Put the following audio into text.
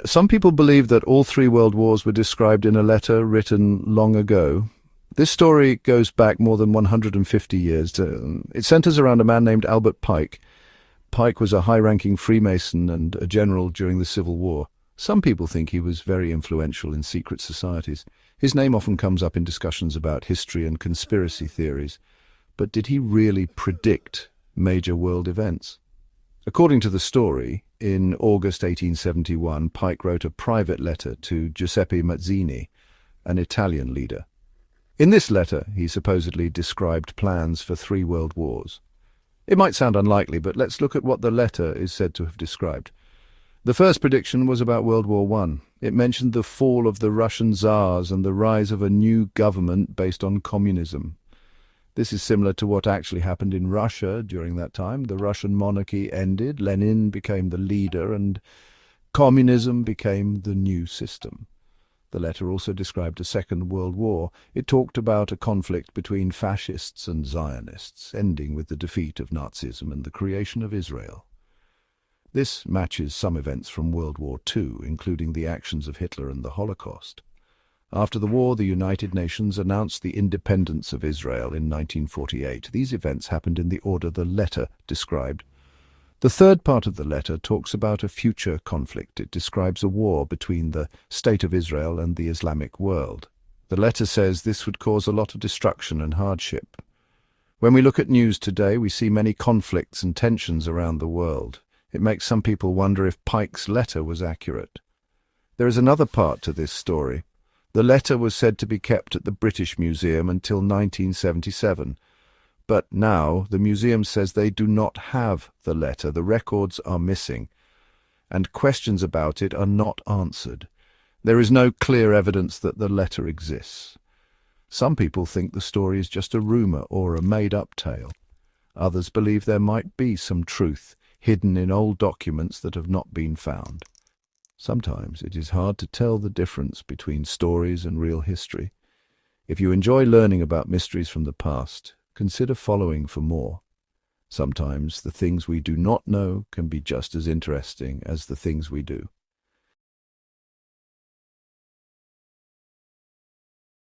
Some people believe that all three world wars were described in a letter written long ago. This story goes back more than 150 years. It centers around a man named Albert Pike. Pike was a high-ranking Freemason and a general during the Civil War. Some people think he was very influential in secret societies. His name often comes up in discussions about history and conspiracy theories. But did he really predict major world events? According to the story, in August 1871, Pike wrote a private letter to Giuseppe Mazzini, an Italian leader. In this letter, he supposedly described plans for three world wars. It might sound unlikely, but let's look at what the letter is said to have described. The first prediction was about World War I. It mentioned the fall of the Russian Tsars and the rise of a new government based on communism. This is similar to what actually happened in Russia during that time. The Russian monarchy ended, Lenin became the leader, and communism became the new system. The letter also described a Second World War. It talked about a conflict between fascists and Zionists, ending with the defeat of Nazism and the creation of Israel. This matches some events from World War II, including the actions of Hitler and the Holocaust. After the war, the United Nations announced the independence of Israel in 1948. These events happened in the order the letter described. The third part of the letter talks about a future conflict. It describes a war between the State of Israel and the Islamic world. The letter says this would cause a lot of destruction and hardship. When we look at news today, we see many conflicts and tensions around the world. It makes some people wonder if Pike's letter was accurate. There is another part to this story. The letter was said to be kept at the British Museum until 1977. But now the museum says they do not have the letter. The records are missing, and questions about it are not answered. There is no clear evidence that the letter exists. Some people think the story is just a rumor or a made-up tale. Others believe there might be some truth hidden in old documents that have not been found. Sometimes it is hard to tell the difference between stories and real history. If you enjoy learning about mysteries from the past, consider following for more. Sometimes the things we do not know can be just as interesting as the things we do.